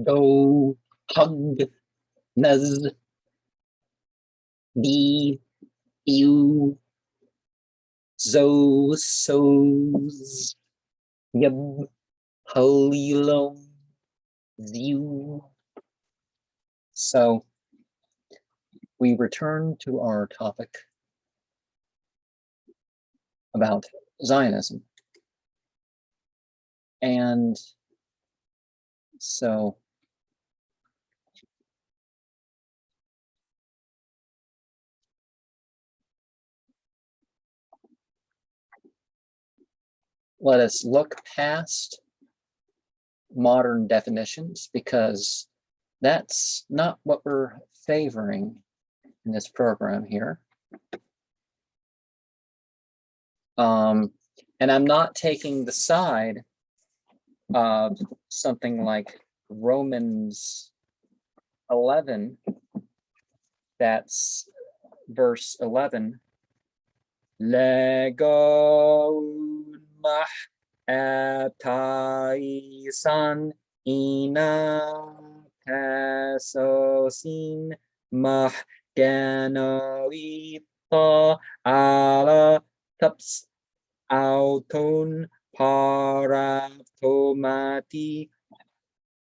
Go hug nuz be you Zosoz Hlylom view. So we return to our topic about Zionism. And so let us look past modern definitions, because that's not what we're favoring in this program here. And I'm not taking the side of something like Romans 11, that's verse 11. Lzwvvmmh ataisan ina kasosin mahganawita ala taps auton paraptomati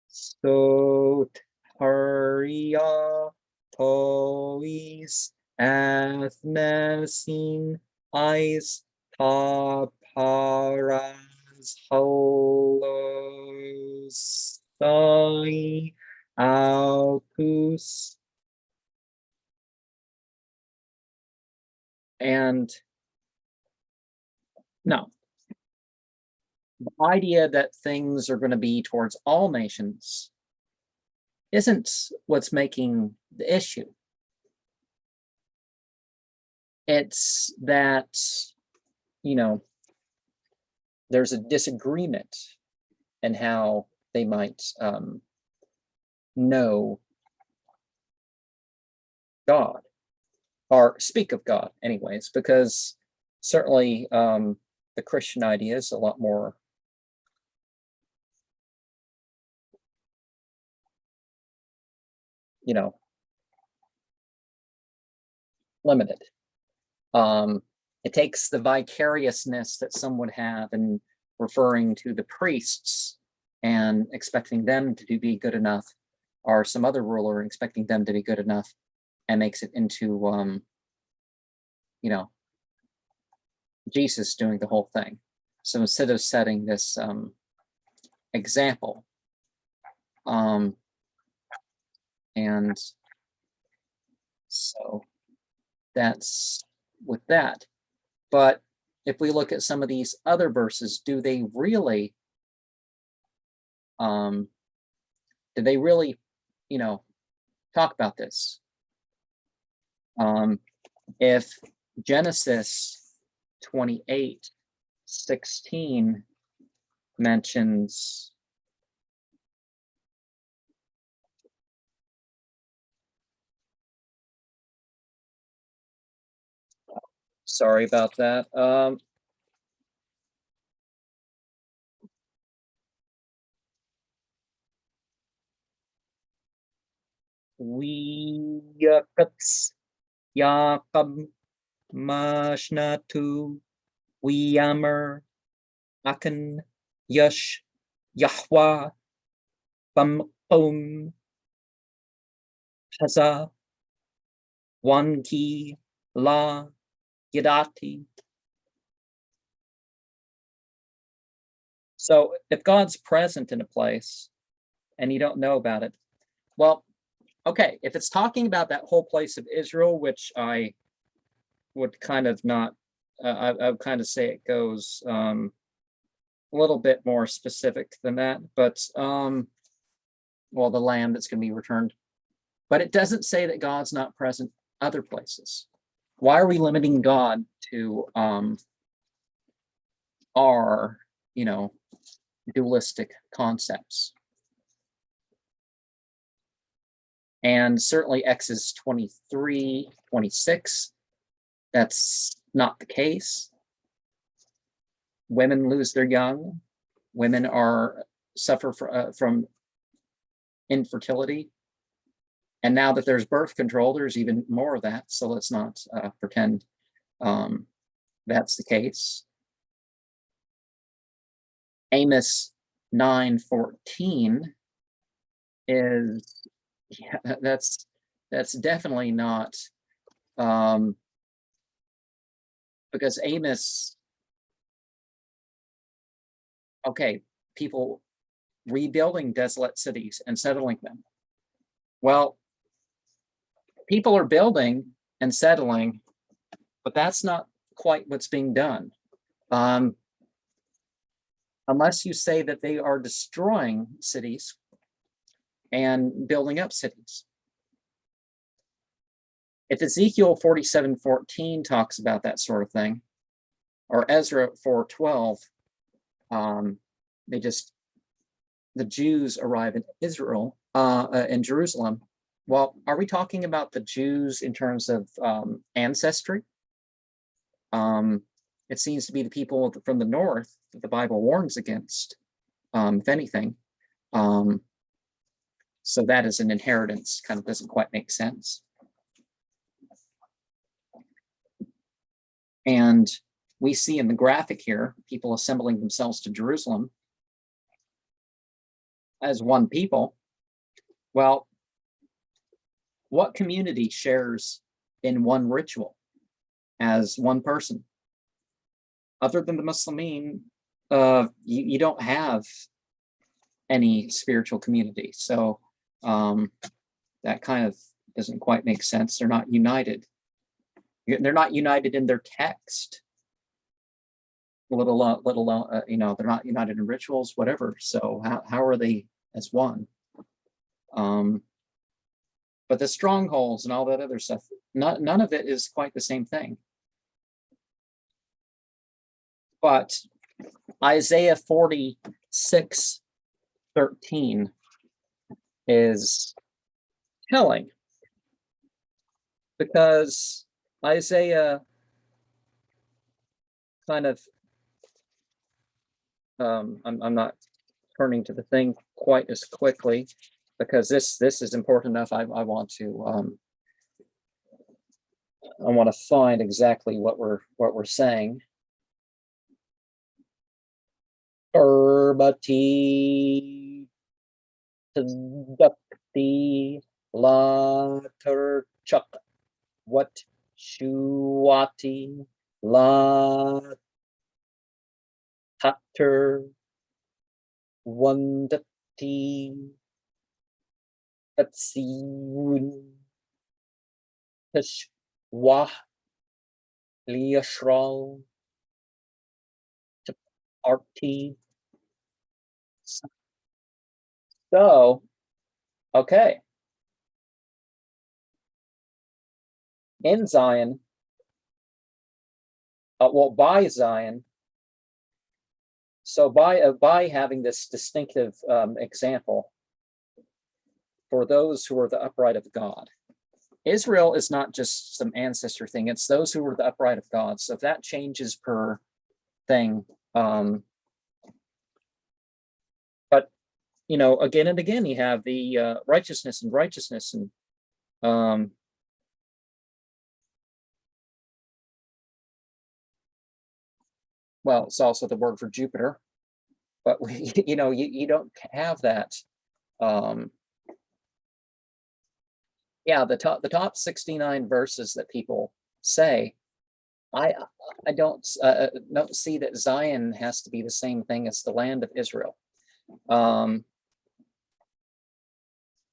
sotaria tois athnasin ais taparas holosai alpus. And no, the idea that things are going to be towards all nations isn't what's making the issue. It's that, you know, there's a disagreement in how they might know God, or speak of God anyways, because certainly the Christian idea is a lot more limited. It takes the vicariousness that some would have in referring to the priests and expecting them to be good enough, or some other ruler and expecting them to be good enough, and makes it into Jesus doing the whole thing. So instead of setting this example, and so that's with that. But if we look at some of these other verses, do they really talk about this? If Genesis 28:16 mentions sorry about that. We Yaqab Mashnatu Weyamer Akan Yash Yahwa Bam Haza Wanki La Yadati. So if God's present in a place and you don't know about it, well, okay, if it's talking about that whole place of Israel, which I would kind of not, I would kind of say it goes a little bit more specific than that, but well, the land that's going to be returned. But it doesn't say that God's not present other places. Why are we limiting God to our, dualistic concepts? And certainly Exodus 23:26, that's not the case. Women lose their young. Women suffer from infertility. And now that there's birth control, there's even more of that. So let's not pretend that's the case. Amos 9:14 is, yeah, that's definitely not, because Amos, okay, people rebuilding desolate cities and settling them. Well, people are building and settling, but that's not quite what's being done. Unless you say that they are destroying cities and building up cities. If Ezekiel 47:14 talks about that sort of thing, or Ezra 4:12, the Jews arrive in Israel, in Jerusalem. Well, are we talking about the Jews in terms of ancestry? It seems to be the people from the north that the Bible warns against, if anything. So that is an inheritance, kind of doesn't quite make sense. And we see in the graphic here, people assembling themselves to Jerusalem as one people. Well, what community shares in one ritual as one person? Other than the Muslimin, you don't have any spiritual community. So that kind of doesn't quite make sense. They're not united. They're not united in their text, let alone they're not united in rituals, whatever. So how are they as one? But the strongholds and all that other stuff, none of it is quite the same thing. But Isaiah 46:13 is telling, because Isaiah kind of, I'm not turning to the thing quite as quickly, because this is important enough. I want to find exactly what we're saying. Urbati tadakti la turchak what shuati la tatter wandati tatsiun tashwah liyashral arti. So, okay. In Zion, by Zion, so by having this distinctive example for those who are the upright of God. Israel is not just some ancestor thing, it's those who are the upright of God. So if that changes per thing, but again and again, you have the righteousness and well, it's also the word for Jupiter, but you don't have that. Yeah, the top 69 verses that people say, I don't see that Zion has to be the same thing as the land of Israel.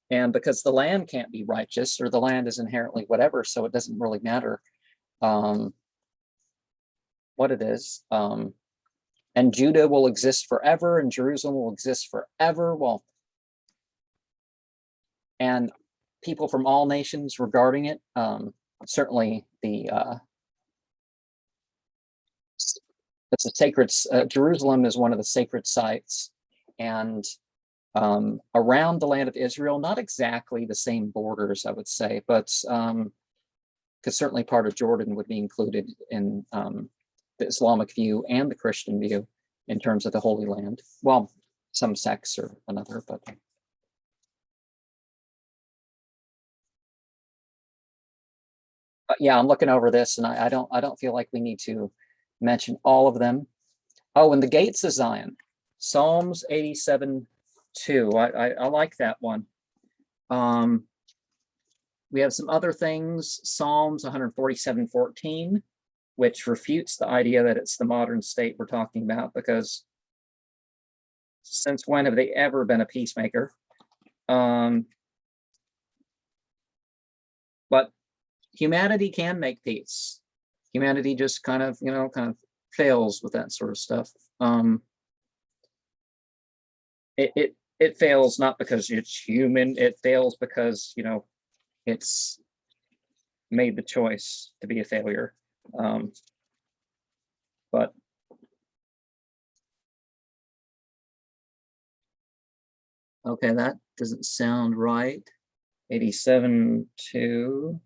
And because the land can't be righteous, or the land is inherently whatever, so it doesn't really matter what it is. And Judah will exist forever, and Jerusalem will exist forever. Well, and people from all nations regarding it, certainly it's a sacred, Jerusalem is one of the sacred sites, and around the land of Israel, not exactly the same borders, I would say, but because certainly part of Jordan would be included in the Islamic view and the Christian view in terms of the Holy Land. Well, some sects or another, but Yeah, I'm looking over this, and I don't feel like we need to mention all of them. Oh, and the gates of Zion, Psalms 87:2. I like that one. We have some other things, Psalms 147:14, which refutes the idea that it's the modern state we're talking about, because since when have they ever been a peacemaker? But humanity can make peace. Humanity just kind of fails with that sort of stuff. It fails not because it's human. It fails because it's made the choice to be a failure. But okay, that doesn't sound right. 87:2.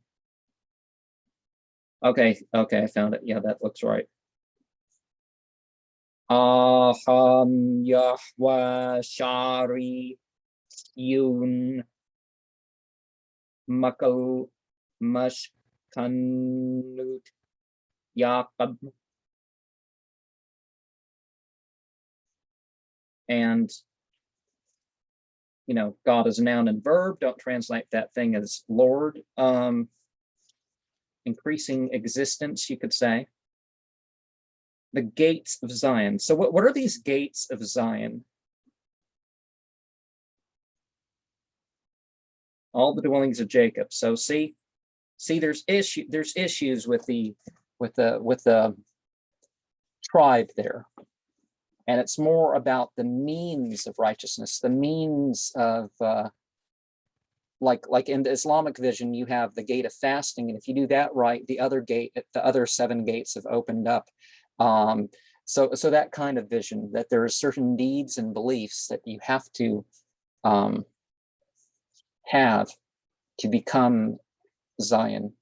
Okay, I found it. Yeah, that looks right. Aham Yahweh Shari Yun Makal Mashkanut Yaqab. And God is a noun and verb. Don't translate that thing as Lord. Increasing existence, you could say. The gates of Zion. So what are these gates of Zion? All the dwellings of Jacob. So see, there's issues with the tribe there. And it's more about the means of righteousness, the means of like in the Islamic vision, you have the gate of fasting, and if you do that right, the other 7 gates have opened up. So that kind of vision, that there are certain deeds and beliefs that you have to have to become Zion.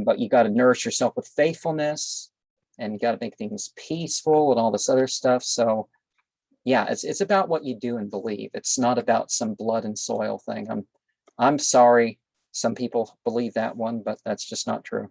But you got to nourish yourself with faithfulness, and you got to make things peaceful and all this other stuff. So yeah, it's about what you do and believe. It's not about some blood and soil thing. I'm sorry some people believe that one, but that's just not true.